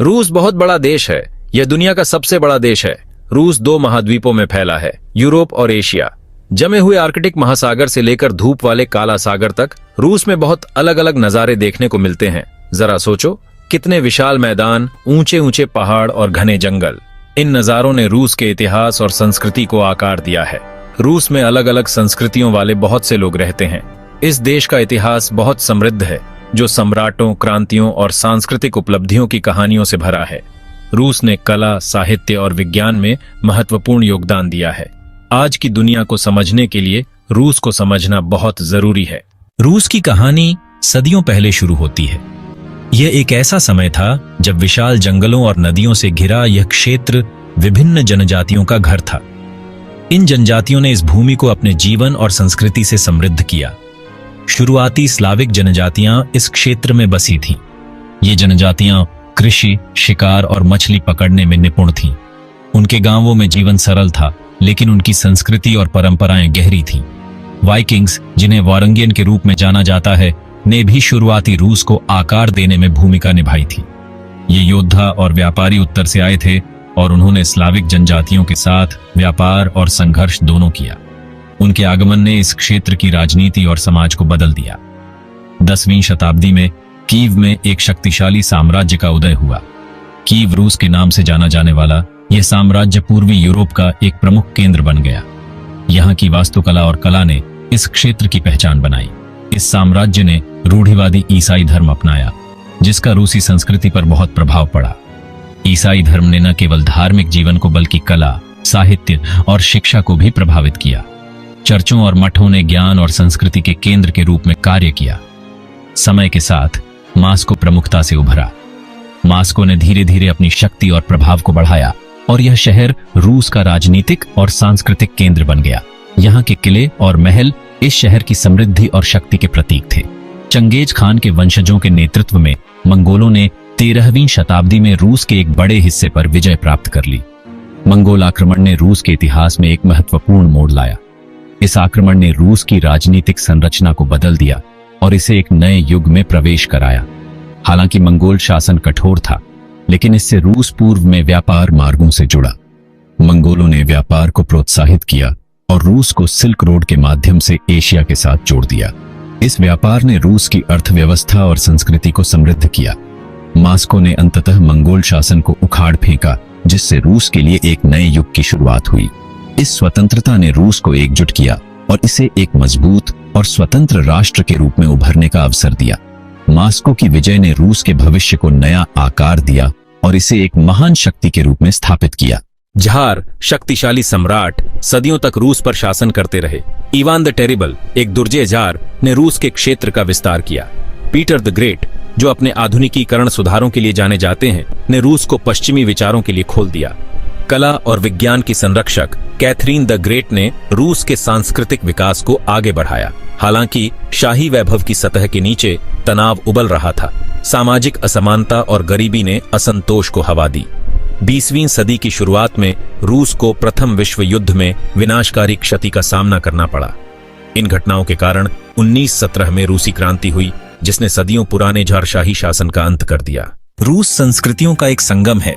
रूस बहुत बड़ा देश है। यह दुनिया का सबसे बड़ा देश है। रूस 2 महाद्वीपों में फैला है, यूरोप और एशिया। जमे हुए आर्कटिक महासागर से लेकर धूप वाले काला सागर तक रूस में बहुत अलग अलग नजारे देखने को मिलते हैं। जरा सोचो, कितने विशाल मैदान, ऊंचे ऊंचे पहाड़ और घने जंगल। इन नजारों ने रूस के इतिहास और संस्कृति को आकार दिया है। रूस में अलग अलग संस्कृतियों वाले बहुत से लोग रहते हैं। इस देश का इतिहास बहुत समृद्ध है, जो सम्राटों, क्रांतियों और सांस्कृतिक उपलब्धियों की कहानियों से भरा है। रूस ने कला, साहित्य और विज्ञान में महत्वपूर्ण योगदान दिया है। आज की दुनिया को समझने के लिए रूस को समझना बहुत जरूरी है। रूस की कहानी सदियों पहले शुरू होती है। यह एक ऐसा समय था जब विशाल जंगलों और नदियों से घिरा यह क्षेत्र विभिन्न जनजातियों का घर था। इन जनजातियों ने इस भूमि को अपने जीवन और संस्कृति से समृद्ध किया। शुरुआती स्लाविक जनजातियां इस क्षेत्र में बसी थीं। ये जनजातियां कृषि, शिकार और मछली पकड़ने में निपुण थीं। उनके गांवों में जीवन सरल था, लेकिन उनकी संस्कृति और परंपराएं गहरी थीं। वाइकिंग्स, जिन्हें वारंगियन के रूप में जाना जाता है, ने भी शुरुआती रूस को आकार देने में भूमिका निभाई थी। ये योद्धा और व्यापारी उत्तर से आए थे और उन्होंने स्लाविक जनजातियों के साथ व्यापार और संघर्ष दोनों किया। उनके आगमन ने इस क्षेत्र की राजनीति और समाज को बदल दिया। 10वीं शताब्दी में कीव में एक शक्तिशाली साम्राज्य का उदय हुआ। कीव रूस के नाम से जाना जाने वाला यह साम्राज्य पूर्वी यूरोप का एक प्रमुख केंद्र बन गया। यहाँ की वास्तुकला और कला ने इस क्षेत्र की पहचान बनाई। इस साम्राज्य ने रूढ़िवादी ईसाई धर्म अपनाया, जिसका रूसी संस्कृति पर बहुत प्रभाव पड़ा। ईसाई धर्म ने न केवल धार्मिक जीवन को बल्कि कला, साहित्य और शिक्षा को भी प्रभावित किया। चर्चों और मठों ने ज्ञान और संस्कृति के केंद्र के रूप में कार्य किया। समय के साथ मास्को प्रमुखता से उभरा। मास्को ने धीरे धीरे अपनी शक्ति और प्रभाव को बढ़ाया और यह शहर रूस का राजनीतिक और सांस्कृतिक केंद्र बन गया। यहाँ के किले और महल इस शहर की समृद्धि और शक्ति के प्रतीक थे। चंगेज खान के वंशजों के नेतृत्व में मंगोलों ने 13वीं शताब्दी में रूस के एक बड़े हिस्से पर विजय प्राप्त कर ली। मंगोल आक्रमण ने रूस के इतिहास में एक महत्वपूर्ण मोड़ लाया। इस आक्रमण ने रूस की राजनीतिक संरचना को बदल दिया और इसे एक नए युग में प्रवेश कराया। हालांकि मंगोल शासन कठोर था, लेकिन इससे रूस पूर्व में व्यापार मार्गों से जुड़ा। मंगोलों ने व्यापार को प्रोत्साहित किया और रूस को सिल्क रोड के माध्यम से एशिया के साथ जोड़ दिया। इस व्यापार ने रूस की अर्थव्यवस्था और संस्कृति को समृद्ध किया। मास्को ने अंततः मंगोल शासन को उखाड़ फेंका, जिससे रूस के लिए एक नए युग की शुरुआत हुई। इस स्वतंत्रता ने रूस को एकजुट किया और इसे एक मजबूत और स्वतंत्र राष्ट्र के रूप में उभरने का अवसर दिया। मास्को की विजय ने रूस के भविष्य को नया आकार दिया और इसे एक महान शक्ति के रूप में स्थापित किया। जार, शक्तिशाली सम्राट, सदियों तक रूस पर शासन करते रहे। इवान द टेरिबल, एक दुर्जय जार, ने रूस के क्षेत्र का विस्तार किया। पीटर द ग्रेट, जो अपने आधुनिकीकरण सुधारों के लिए जाने जाते हैं, ने रूस को पश्चिमी विचारों के लिए खोल दिया। कला और विज्ञान की संरक्षक कैथरीन द ग्रेट ने रूस के सांस्कृतिक विकास को आगे बढ़ाया। हालांकि शाही वैभव की सतह के नीचे तनाव उबल रहा था। सामाजिक असमानता और गरीबी ने असंतोष को हवा दी। 20वीं सदी की शुरुआत में रूस को प्रथम विश्व युद्ध में विनाशकारी क्षति का सामना करना पड़ा। इन घटनाओं के कारण 1917 में रूसी क्रांति हुई, जिसने सदियों पुराने जारशाही शासन का अंत कर दिया। रूस संस्कृतियों का एक संगम है।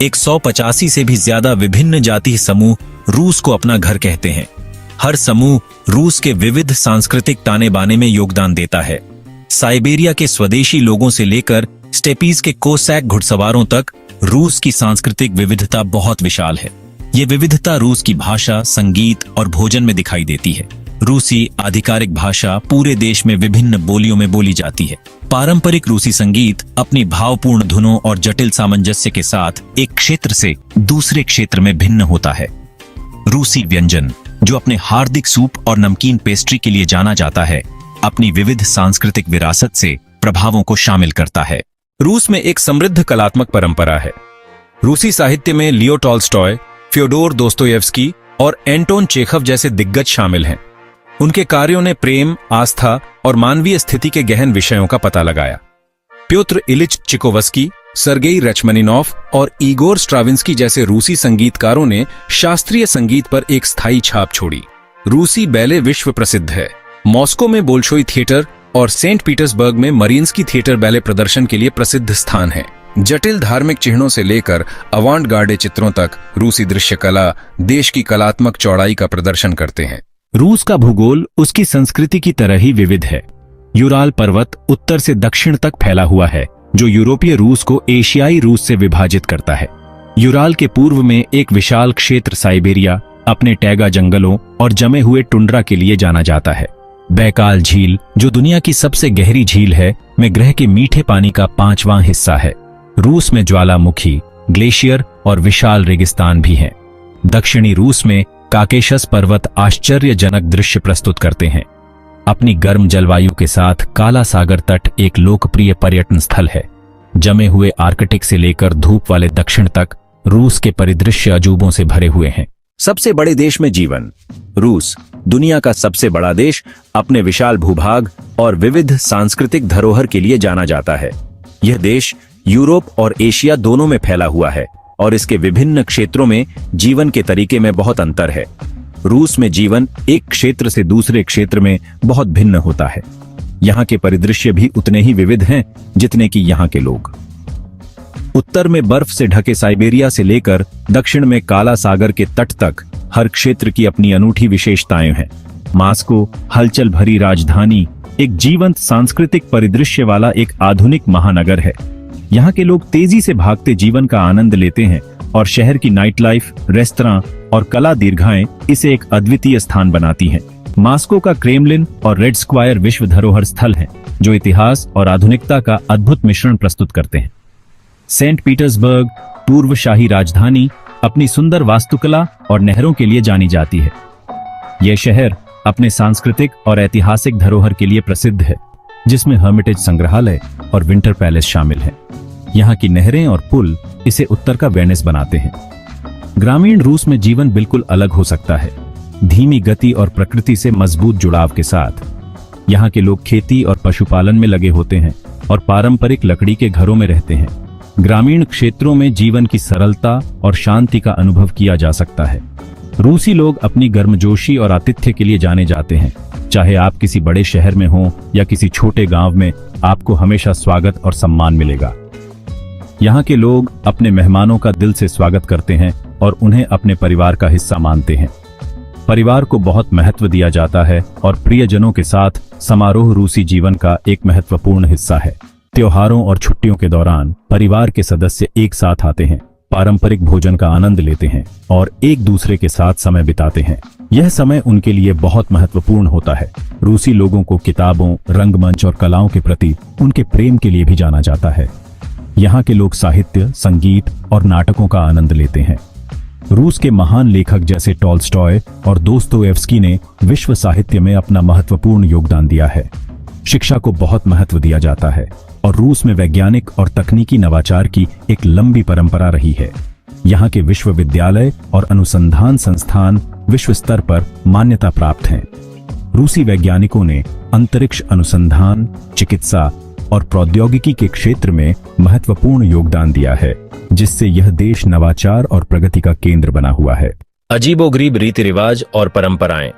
185 से भी ज्यादा विभिन्न जातीय समूह रूस को अपना घर कहते हैं। हर समूह रूस के विविध सांस्कृतिक ताने बाने में योगदान देता है। साइबेरिया के स्वदेशी लोगों से लेकर स्टेपीज के कोसैक घुड़सवारों तक रूस की सांस्कृतिक विविधता बहुत विशाल है। ये विविधता रूस की भाषा, संगीत और भोजन में दिखाई देती है। रूसी आधिकारिक भाषा पूरे देश में विभिन्न बोलियों में बोली जाती है। पारंपरिक रूसी संगीत अपनी भावपूर्ण धुनों और जटिल सामंजस्य के साथ एक क्षेत्र से दूसरे क्षेत्र में भिन्न होता है। रूसी व्यंजन, जो अपने हार्दिक सूप और नमकीन पेस्ट्री के लिए जाना जाता है, अपनी विविध सांस्कृतिक विरासत से प्रभावों को शामिल करता है। रूस में एक समृद्ध कलात्मक परंपरा है। रूसी साहित्य में लियो टॉल्स्टॉय, फ्योडोर दोस्तोयेव्स्की और एंटोन चेखव जैसे दिग्गज शामिल हैं। उनके कार्यों ने प्रेम, आस्था और मानवीय स्थिति के गहन विषयों का पता लगाया। प्योत्र इलिच चिकोवस्की, सर्गेई रचमनिनॉफ और इगोर स्ट्राविंस्की जैसे रूसी संगीतकारों ने शास्त्रीय संगीत पर एक स्थायी छाप छोड़ी। रूसी बैले विश्व प्रसिद्ध है। मॉस्को में बोल्शोई थिएटर और सेंट पीटर्सबर्ग में मरियंस्की थिएटर बैले प्रदर्शन के लिए प्रसिद्ध स्थान है। जटिल धार्मिक चिन्हों से लेकर अवांट गार्डे चित्रों तक रूसी दृश्य कला देश की कलात्मक चौड़ाई का प्रदर्शन करते हैं। रूस का भूगोल उसकी संस्कृति की तरह ही विविध है। यूराल पर्वत उत्तर से दक्षिण तक फैला हुआ है, जो यूरोपीय रूस को एशियाई रूस से विभाजित करता है। यूराल के पूर्व में एक विशाल क्षेत्र साइबेरिया अपने टैगा जंगलों और जमे हुए टुंड्रा के लिए जाना जाता है। बैकाल झील, जो दुनिया की सबसे गहरी झील है, में ग्रह के मीठे पानी का 5वां हिस्सा है। रूस में ज्वालामुखी, ग्लेशियर और विशाल रेगिस्तान भी हैं। दक्षिणी रूस में काकेशस पर्वत आश्चर्यजनक दृश्य प्रस्तुत करते हैं। अपनी गर्म जलवायु के साथ काला सागर तट एक लोकप्रिय पर्यटन स्थल है। जमे हुए आर्कटिक से लेकर धूप वाले दक्षिण तक रूस के परिदृश्य अजूबों से भरे हुए हैं। सबसे बड़े देश में जीवन। रूस दुनिया का सबसे बड़ा देश अपने विशाल भूभाग और विविध सांस्कृतिक धरोहर के लिए जाना जाता है। यह देश यूरोप और एशिया दोनों में फैला हुआ है और इसके विभिन्न क्षेत्रों में जीवन के तरीके में बहुत अंतर है। रूस में जीवन एक क्षेत्र से दूसरे क्षेत्र में बहुत भिन्न होता है। यहाँ के परिदृश्य भी उतने ही विविध हैं जितने कि यहाँ के लोग। उत्तर में बर्फ से ढके साइबेरिया से लेकर दक्षिण में काला सागर के तट तक हर क्षेत्र की अपनी अनूठी विशेषताएं हैं। मास्को हलचल भरी राजधानी, एक जीवंत सांस्कृतिक परिदृश्य वाला एक आधुनिक महानगर है। यहाँ के लोग तेजी से भागते जीवन का आनंद लेते हैं और शहर की नाइट लाइफ, रेस्तरां और कला दीर्घाएं इसे एक अद्वितीय स्थान बनाती हैं। मास्को का क्रेमलिन और रेड स्क्वायर विश्व धरोहर स्थल हैं, जो इतिहास और आधुनिकता का अद्भुत मिश्रण प्रस्तुत करते हैं। सेंट पीटर्सबर्ग, पूर्व शाही राजधानी, अपनी सुंदर वास्तुकला और नहरों के लिए जानी जाती है। यह शहर अपने सांस्कृतिक और ऐतिहासिक धरोहर के लिए प्रसिद्ध है, जिसमें हर्मिटेज संग्रहालय और विंटर पैलेस शामिल है। यहाँ की नहरें और पुल इसे उत्तर का वेनिस बनाते हैं। ग्रामीण रूस में जीवन बिल्कुल अलग हो सकता है, धीमी गति और प्रकृति से मजबूत जुड़ाव के साथ। यहाँ के लोग खेती और पशुपालन में लगे होते हैं और पारंपरिक लकड़ी के घरों में रहते हैं। ग्रामीण क्षेत्रों में जीवन की सरलता और शांति का अनुभव किया जा सकता है। रूसी लोग अपनी गर्मजोशी और आतिथ्य के लिए जाने जाते हैं। चाहे आप किसी बड़े शहर में हो या किसी छोटे गांव में, आपको हमेशा स्वागत और सम्मान मिलेगा। यहाँ के लोग अपने मेहमानों का दिल से स्वागत करते हैं और उन्हें अपने परिवार का हिस्सा मानते हैं। परिवार को बहुत महत्व दिया जाता है और प्रियजनों के साथ समारोह रूसी जीवन का एक महत्वपूर्ण हिस्सा है। त्योहारों और छुट्टियों के दौरान परिवार के सदस्य एक साथ आते हैं, पारंपरिक भोजन का आनंद लेते हैं और एक दूसरे के साथ समय बिताते हैं। यह समय उनके लिए बहुत महत्वपूर्ण होता है। रूसी लोगों को किताबों, रंगमंच और कलाओं के प्रति उनके प्रेम के लिए भी जाना जाता है। यहाँ के लोग साहित्य, संगीत और नाटकों का आनंद लेते हैं। रूस के महान लेखक जैसे टॉल्स्टॉय और दोस्तोयेव्स्की ने विश्व साहित्य में अपना महत्वपूर्ण योगदान दिया है। शिक्षा को बहुत महत्व दिया जाता है और रूस में वैज्ञानिक और तकनीकी नवाचार की एक लंबी परंपरा रही है। यहाँ के विश्वविद्यालय और अनुसंधान संस्थान विश्व स्तर पर मान्यता प्राप्त हैं। रूसी वैज्ञानिकों ने अंतरिक्ष अनुसंधान, चिकित्सा और प्रौद्योगिकी के क्षेत्र में महत्वपूर्ण योगदान दिया है, जिससे यह देश नवाचार और प्रगति का केंद्र बना हुआ है। अजीबोगरीब रीति रिवाज और परंपराएं।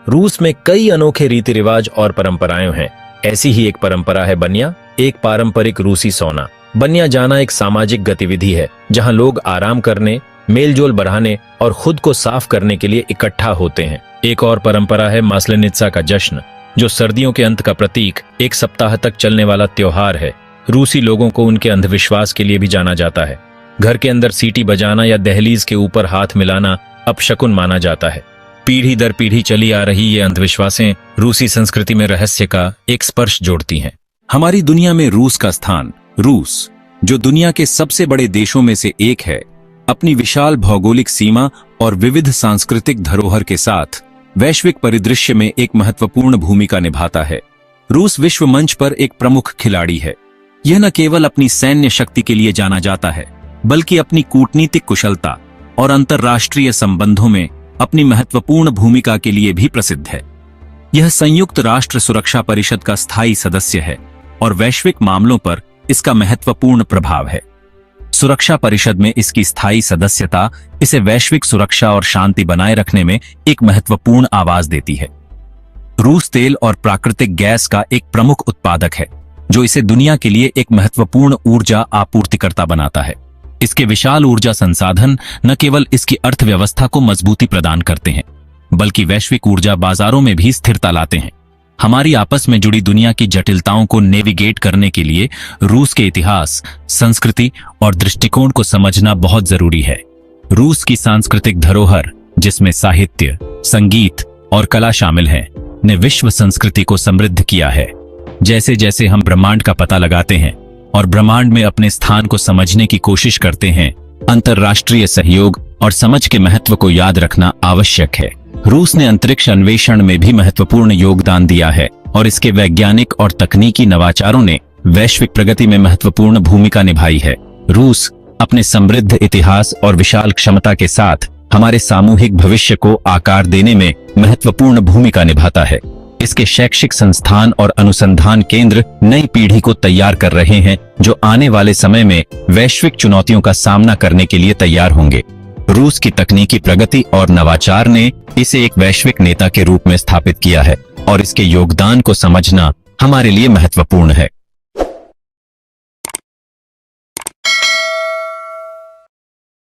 रूस में कई अनोखे रीति रिवाज और परंपराएं हैं। ऐसी ही एक परंपरा है बनिया, एक पारंपरिक रूसी सोना। बनिया जाना एक सामाजिक गतिविधि है जहां लोग आराम करने, मेलजोल बढ़ाने और खुद को साफ करने के लिए इकट्ठा होते हैं। एक और परंपरा है मास्लेनित्सा का जश्न, जो सर्दियों के अंत का प्रतीक, एक सप्ताह तक चलने वाला त्योहार है। रूसी लोगों को उनके अंधविश्वास के लिए भी जाना जाता है। घर के अंदर सीटी बजाना या दहलीज के ऊपर हाथ मिलाना अपशकुन माना जाता है। पीढ़ी दर पीढ़ी चली आ रही ये अंधविश्वासें रूसी संस्कृति में रहस्य का एक स्पर्श जोड़ती हैं। हमारी दुनिया में रूस का स्थान। रूस, जो दुनिया के सबसे बड़े देशों में से एक है, अपनी विशाल भौगोलिक सीमा और विविध सांस्कृतिक धरोहर के साथ वैश्विक परिदृश्य में एक महत्वपूर्ण भूमिका निभाता है। रूस विश्व मंच पर एक प्रमुख खिलाड़ी है। यह न केवल अपनी सैन्य शक्ति के लिए जाना जाता है, बल्कि अपनी कूटनीतिक कुशलता और अंतर्राष्ट्रीय संबंधों में अपनी महत्वपूर्ण भूमिका के लिए भी प्रसिद्ध है। यह संयुक्त राष्ट्र सुरक्षा परिषद का स्थायी सदस्य है और वैश्विक मामलों पर इसका महत्वपूर्ण प्रभाव है। सुरक्षा परिषद में इसकी स्थायी सदस्यता इसे वैश्विक सुरक्षा और शांति बनाए रखने में एक महत्वपूर्ण आवाज देती है। रूस तेल और प्राकृतिक गैस का एक प्रमुख उत्पादक है। जो इसे दुनिया के लिए एक महत्वपूर्ण ऊर्जा आपूर्तिकर्ता बनाता है। इसके विशाल ऊर्जा संसाधन न केवल इसकी अर्थव्यवस्था को मजबूती प्रदान करते हैं, बल्कि वैश्विक ऊर्जा बाजारों में भी स्थिरता लाते हैं। हमारी आपस में जुड़ी दुनिया की जटिलताओं को नेविगेट करने के लिए रूस के इतिहास, संस्कृति और दृष्टिकोण को समझना बहुत जरूरी है। रूस की सांस्कृतिक धरोहर, जिसमें साहित्य, संगीत और कला शामिल है, ने विश्व संस्कृति को समृद्ध किया है। जैसे जैसे हम ब्रह्मांड का पता लगाते हैं और ब्रह्मांड में अपने स्थान को समझने की कोशिश करते हैं, अंतर्राष्ट्रीय सहयोग और समझ के महत्व को याद रखना आवश्यक है। रूस ने अंतरिक्ष अन्वेषण में भी महत्वपूर्ण योगदान दिया है और इसके वैज्ञानिक और तकनीकी नवाचारों ने वैश्विक प्रगति में महत्वपूर्ण भूमिका निभाई है। रूस अपने समृद्ध इतिहास और विशाल क्षमता के साथ हमारे सामूहिक भविष्य को आकार देने में महत्वपूर्ण भूमिका निभाता है। इसके शैक्षिक संस्थान और अनुसंधान केंद्र नई पीढ़ी को तैयार कर रहे हैं, जो आने वाले समय में वैश्विक चुनौतियों का सामना करने के लिए तैयार होंगे। रूस की तकनीकी प्रगति और नवाचार ने इसे एक वैश्विक नेता के रूप में स्थापित किया है और इसके योगदान को समझना हमारे लिए महत्वपूर्ण है।